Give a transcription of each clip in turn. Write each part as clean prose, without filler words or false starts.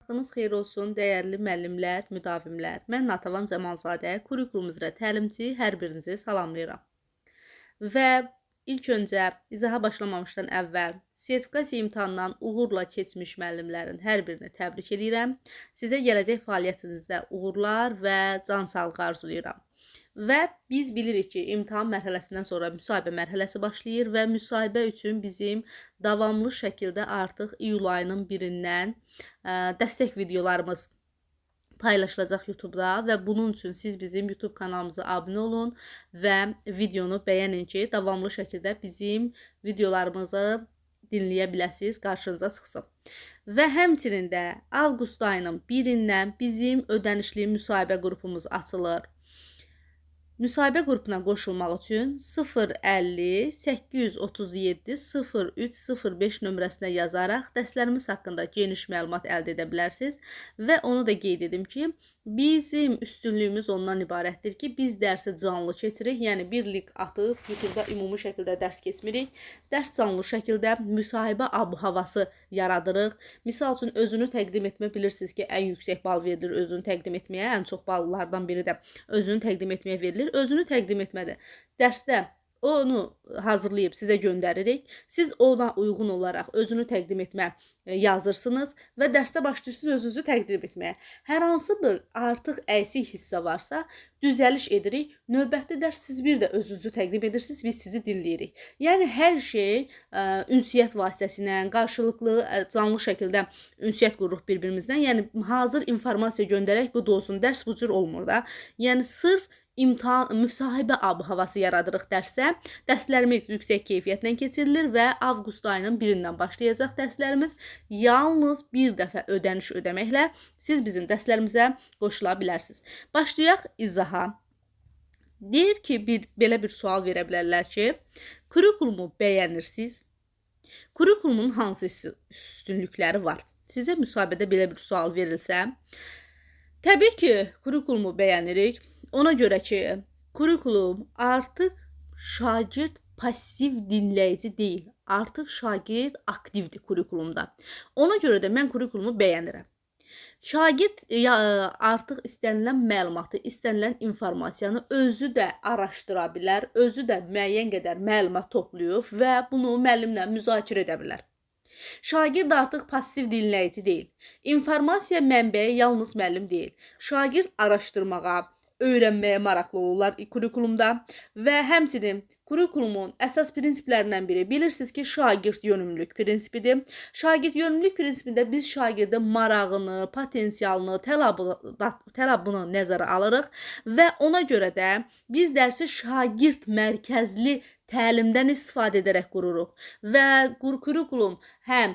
Vaxtınız xeyir olsun, dəyərli müəllimlər, müdavimlər. Mən Natəvan Cəmalzadə, kurikulum üzrə təlimçi, hər birinizi salamlayıram. Və ilk öncə izaha başlamamışdan əvvəl sertifikasiya imtahanından uğurla keçmiş müəllimlərin hər birini təbrik edirəm. Sizə gələcək fəaliyyətinizdə uğurlar və can sağlığı arzulayıram. Və biz bilirik ki, imtahan mərhələsindən sonra müsahibə mərhələsi başlayır və müsahibə üçün bizim davamlı şəkildə artıq iyul ayının 1-dən dəstək videolarımız paylaşılacaq YouTube-da və bunun üçün siz bizim YouTube kanalımıza abunə olun və videonu bəyənin ki, davamlı şəkildə bizim videolarımızı dinləyə biləsiniz, qarşınıza çıxsın. Və həmçinin də avqust ayının 1-dən bizim ödənişli müsahibə qrupumuz açılır. Müsahibə qrupuna qoşulmaq üçün 050 837 0305 nömrəsinə yazaraq dərslərimiz haqqında geniş məlumat əldə edə bilərsiniz. Və onu da qeyd edim ki, bizim üstünlüyümüz ondan ibarətdir ki, biz dərsi canlı keçirik. Yəni bir link atıb YouTube-da ümumi şəkildə dərs keçmirik. Dərs canlı şəkildə müsahibə ab-havası yaradırıq. Misal üçün özünü təqdim etmə, bilirsiniz ki, ən yüksək bal verilir özünü təqdim etməyə. Ən çox ballardan biri də özünü təqdim etməyə verilir. Özünü təqdim etmədə dərsdə onu hazırlayıb sizə göndəririk. Siz ona uyğun olaraq özünü təqdim etmə yazırsınız və dərsdə başlayırsınız özünüzü təqdim etməyə. Hər hansı bir artıq əksik hissə varsa düzəliş edirik. Növbəti dərs siz bir də özünüzü təqdim edirsiniz, biz sizi dinləyirik. Yəni hər şey ünsiyyət vasitəsilə, qarşılıqlı canlı şəkildə ünsiyyət qururuq bir-birimizdən. Yəni hazır informasiya göndərək, bu da olsun. Dərs bu cür olmur da. Yəni sırf müsahibə ab-havası yaradırıq dərsdə. Dərslərimiz yüksək keyfiyyətlə keçirilir və avqust ayının 1-dən başlayacaq dərslərimiz. Yalnız bir dəfə ödəniş ödəməklə siz bizim dərslərimizə qoşula bilərsiniz. Başlayaq izaha. Deyir ki, belə bir sual verə bilərlər ki, kurikulumu bəyənirsiniz? Kurikulumun hansı üstünlükləri var? Sizə müsahibədə belə bir sual verilsə, təbii ki, kurikulumu bəyənirik. Ona görə ki, kurikulum artıq şagird pasiv dinləyici deyil. Artıq şagird aktivdir kurikulumda. Ona görə də mən kurikulumu bəyənirəm. Şagird artıq istənilən məlumatı, istənilən informasiyanı özü də araşdıra bilər, özü də müəyyən qədər məlumat toplayıb və bunu müəllimlə müzakirə edə bilər. Şagird artıq pasiv dinləyici deyil. İnformasiya mənbəyi yalnız müəllim deyil. Şagird araşdırmağa, öyrənməyə maraqlı olurlar kurikulumda və həmçinin kurikulumun əsas prinsiplərindən biri bilirsiniz ki, şagird yönümlülük prinsipidir. Şagird yönümlülük prinsipində biz şagirdin marağını, potensialını, tələbini nəzərə alırıq və ona görə də biz dərsi şagird mərkəzli təlimdən istifadə edərək qururuq və kurikulum həm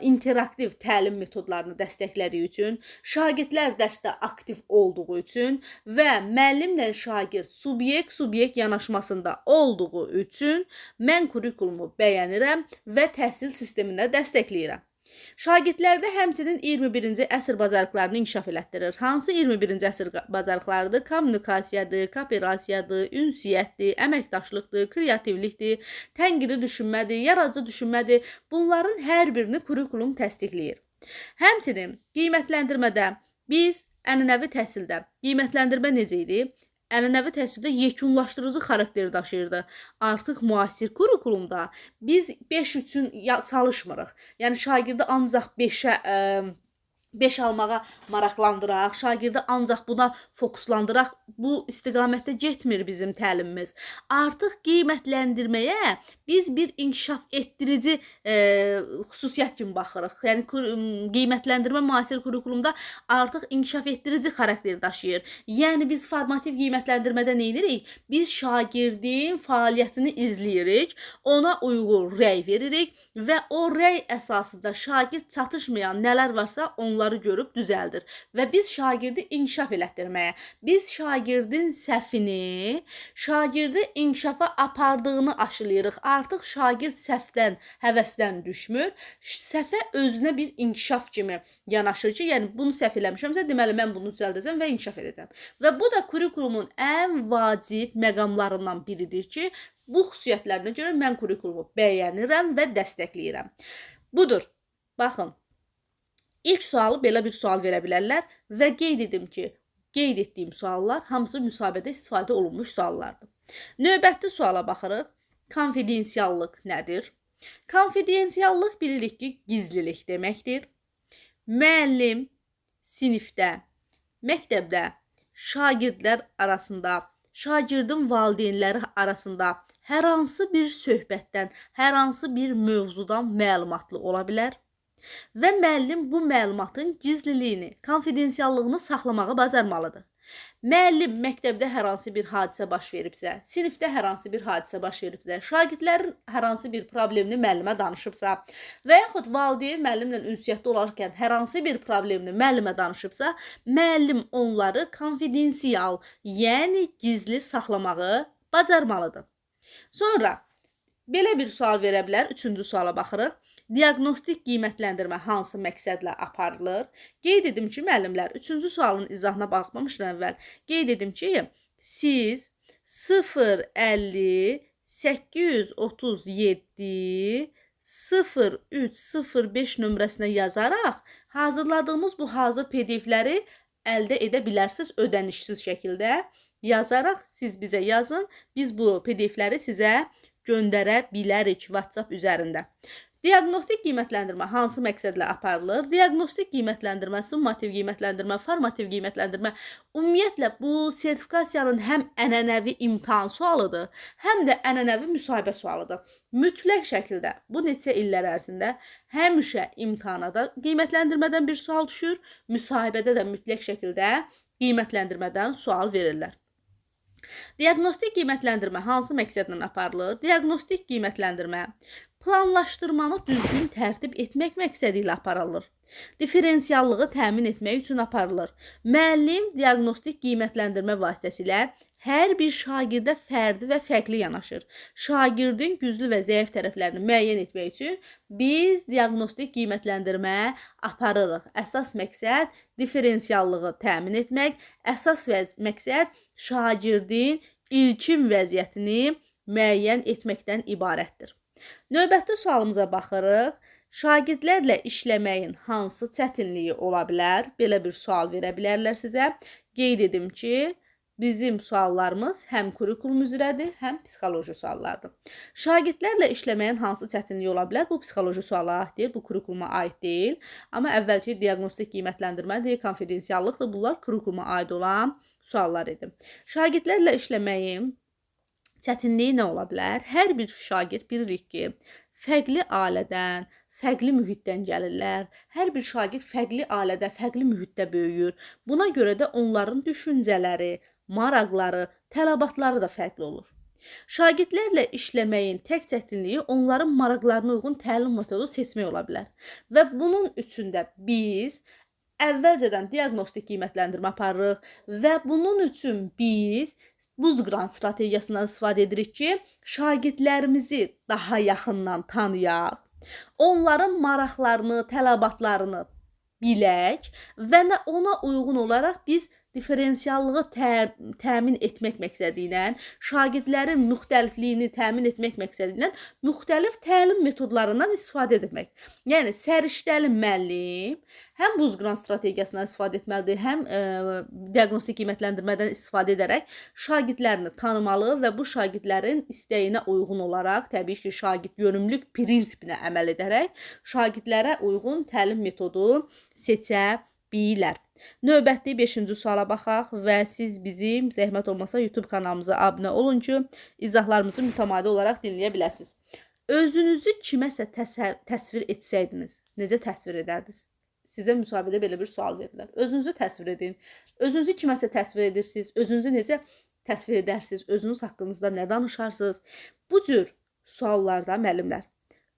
interaktiv təlim metodlarını dəstəklədiyi üçün, şagirdlər dərsdə aktiv olduğu üçün və müəllimlə şagird subyekt yanaşmasında olduğu üçün mən kurikulumu bəyənirəm və təhsil sistemində dəstəkləyirəm. Şagirdlərdə həmçinin 21-ci əsr bacarıqlarını inkişaf elətdirir. Hansı 21-ci əsr bacarıqlarıdır? Kommunikasiyadır, kooperasiyadır, ünsiyyətdir, əməkdaşlıqdır, kreativlikdir, tənqidi düşünmədir, yaradıcı düşünmədir. Bunların hər birini kurikulum təsdiqləyir. Həmçinin qiymətləndirmədə biz ənənəvi təhsildə qiymətləndirmə necə idi? Ənənəvi təhsildə yekunlaşdırıcı xarakteri daşıyırdı. Artıq müasir kurikulumda biz 5 üçün çalışmırıq. Yəni şagirdi ancaq 5 almağa maraqlandıraq, şagirdi ancaq buna fokuslandıraq. Bu istiqamətdə getmir bizim təlimimiz. Artıq qiymətləndirməyə biz bir inkişaf etdirici xüsusiyyət kimi baxırıq. Yəni qiymətləndirmə müasir kurikulumda artıq inkişaf etdirici xarakteri daşıyır. Yəni biz formativ qiymətləndirmədə nə edirik? Biz şagirdin fəaliyyətini izləyirik, ona uyğun rəy veririk və o rəy əsasında şagird çatışmayan nələr varsa onları görüb düzəldir. Və biz şagirdi inkişaf elətdirməyə, biz şagirdin səhvini, şagirdi inkişafa apardığını aşılayırıq. Artıq şagird səhvdən, həvəsdən düşmür. Səhvə özünə bir inkişaf kimi yanaşır ki, yəni bunu səhv eləmişəmsə, deməli mən bunu düzəldəcəm və inkişaf edəcəm. Və bu da kurikulumun ən vacib məqamlarından biridir ki, bu xüsusiyyətlərinə görə mən kurikulumu bəyənirəm və dəstəkləyirəm. Budur. Baxın. İlk sualı belə bir sual verə bilərlər və qeyd edim ki, qeyd etdiyim suallar hamısı müsahibədə istifadə olunmuş suallardır. Növbəti suala baxırıq. Konfidensiallıq nədir? Konfidensiallıq bilirik ki, gizlilik deməkdir. Müəllim sinifdə, məktəbdə, şagirdlər arasında, şagirdin valideynləri arasında hər hansı bir söhbətdən, hər hansı bir mövzudan məlumatlı ola bilər və müəllim bu məlumatın gizliliyini, konfidensiallığını saxlamağı bacarmalıdır. Müəllim məktəbdə hər hansı bir hadisə baş veribsə, sinifdə hər hansı bir hadisə baş veribsə, şagirdlərin hər hansı bir problemini müəllimə danışıbsa və yaxud valideyn müəllimlə ünsiyyətdə olarkən hər hansı bir problemini müəllimə danışıbsa, müəllim onları konfidensial, yəni gizli saxlamağı bacarmalıdır. Sonra belə bir sual verə bilər. Üçüncü suala baxırıq. Diaqnostik qiymətləndirmə hansı məqsədlə aparılır? Qeyd edim ki, müəllimlər, üçüncü sualın izahına baxmamışdan əvvəl qeyd edim ki, siz 050 837 0305 nömrəsinə yazaraq hazırladığımız bu hazır PDF-ləri əldə edə bilərsiniz ödənişsiz şəkildə. Yazaraq siz bizə yazın, biz bu PDF-ləri sizə göndərə bilərik WhatsApp üzərində. Diaqnostik qiymətləndirmə hansı məqsədlə aparılır? Diaqnostik qiymətləndirmə, summativ qiymətləndirmə, formativ qiymətləndirmə ümumiyyətlə bu sertifikasiyanın həm ənənəvi imtahan sualıdır, həm də ənənəvi müsahibə sualıdır. Mütləq şəkildə bu neçə illər ərzində həmişə imtahana da qiymətləndirmədən bir sual düşür, müsahibədə də mütləq şəkildə qiymətləndirmədən sual verirlər. Diaqnostik qiymətləndirmə hansı məqsədlə aparılır? Diaqnostik qiymətləndirmə planlaşdırmanı düzgün tərtib etmək məqsədi ilə aparılır. Diferensiallığı təmin etmək üçün aparılır. Müəllim diaqnostik qiymətləndirmə vasitəsilə hər bir şagirdə fərdi və fərqli yanaşır. Şagirdin güclü və zəif tərəflərini müəyyən etmək üçün biz diaqnostik qiymətləndirmə aparırıq. Əsas məqsəd diferensiallığı təmin etmək, əsas məqsəd şagirdin ilkin vəziyyətini müəyyən etməkdən ibarətdir. Növbəti sualımıza baxırıq. Şagirdlərlə işləməyin hansı çətinliyi ola bilər? Belə bir sual verə bilərlər sizə. Qeyd edim ki, bizim suallarımız həm kurikulum üzrədir, həm psixoloji suallardır. Şagirdlərlə işləməyin hansı çətinliyi ola bilər? Bu psixoloji suala aiddir, bu kurikuluma aid deyil. Amma əvvəlki diaqnostik qiymətləndirmədir, konfidensiallıqdır. Bunlar kurikuluma aid olan suallar idi. Şagirdlərlə işləməyin çətinliyi nə ola bilər? Hər bir şagird bilirik ki, fərqli ailədən, fərqli mühitdən gəlirlər. Hər bir şagird fərqli ailədə, fərqli mühitdə böyüyür. Buna görə də onların düşüncələri, maraqları, tələbatları da fərqli olur. Şagirdlərlə işləməyin tək çətinliyi onların maraqlarına uyğun təlim metodu seçmək ola bilər. Və bunun üçün də biz əvvəlcədən diaqnostik qiymətləndirmə aparırıq və bunun üçün biz buzqıran strategiyasından istifadə edirik ki, şagirdlərimizi daha yaxından tanıyaq, onların maraqlarını, tələbatlarını bilək və ona uyğun olaraq biz diferensiallığı təmin etmək məqsədi ilə, şagirdlərin müxtəlifliyini təmin etmək məqsədi ilə müxtəlif təlim metodlarından istifadə etmək. Yəni, səriştəli müəllim həm buzqıran strategiyasından istifadə etməlidir, həm diaqnostik qiymətləndirmədən istifadə edərək şagirdlərini tanımalı və bu şagirdlərin istəyinə uyğun olaraq, təbii ki, şagird yönümlülük prinsipinə əməl edərək şagirdlərə uyğun təlim metodu seçə bilər. Növbəti 5-ci suala baxaq və siz bizim zəhmət olmasa YouTube kanalımıza abunə olun ki, izahlarımızı mütəmadi olaraq dinləyə biləsiniz. Özünüzü kiməsə təsvir etsəydiniz, necə təsvir edərdiniz? Sizə müsahibədə belə bir sual verirlər. Özünüzü təsvir edin. Özünüzü kiməsə təsvir edirsiniz? Özünüzü necə təsvir edərsiniz? Özünüz haqqınızda nə danışarsınız? Bu cür suallarda müəllimlər,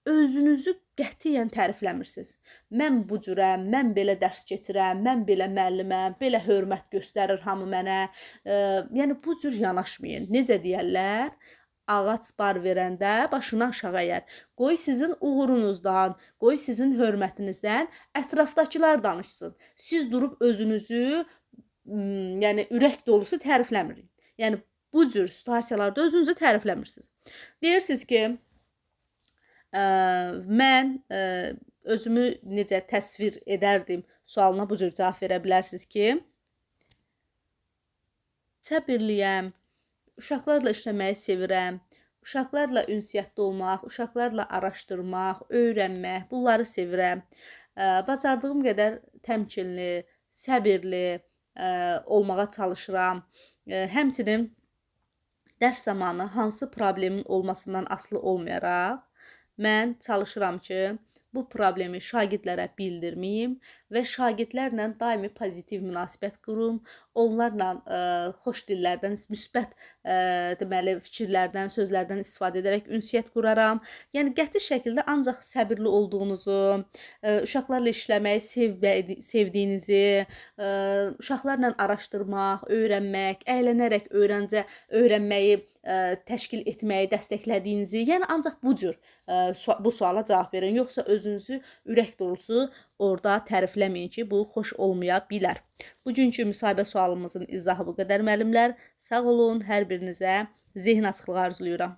özünüzü qətiyyən tərifləmirsiniz. Mən bu cürəm, mən belə dərs keçirəm, mən belə müəlliməm, belə hörmət göstərir hamı mənə. Yəni, bu cür yanaşmayın. Necə deyərlər? Ağac bar verəndə başını aşağı əyər. Qoy sizin uğurunuzdan, qoy sizin hörmətinizdən ətrafdakılar danışsın. Siz durub özünüzü, yəni ürək dolusu tərifləmirik. Yəni, bu cür situasiyalarda özünüzü tərifləmirsiniz. Deyirsiniz ki, mən özümü necə təsvir edərdim sualına bu cür cavab verə bilərsiniz ki, səbirliyəm, uşaqlarla işləməyi sevirəm, uşaqlarla ünsiyyətdə olmaq, uşaqlarla araşdırmaq, öyrənmək, bunları sevirəm. Bacardığım qədər təmkinli, səbirli olmağa çalışıram. Həmçinin dərs zamanı hansı problemin olmasından asılı olmayaraq, mən çalışıram ki, bu problemi şagirdlərə bildirməyim və şagirdlərlə daimi pozitiv münasibət qurum. Onlarla xoş dillərdən, müsbət deməli fikirlərdən, sözlərdən istifadə edərək ünsiyyət quraram. Yəni qəti şəkildə ancaq səbirli olduğunuzu, uşaqlarla işləməyi sevdiyinizi, uşaqlarla araşdırmaq, öyrənmək, əylənərək öyrənməyi təşkil etməyi dəstəklədiyinizi, yəni ancaq bu cür bu suala cavab verin. Yoxsa özünüzü ürək dolusu orada tərifləməyin ki, bu xoş olmaya bilər. Bugünkü müsahibə sualımızın izahı bu qədər müəllimlər. Sağ olun, hər birinizə zehin açıqlığı arzulayıram.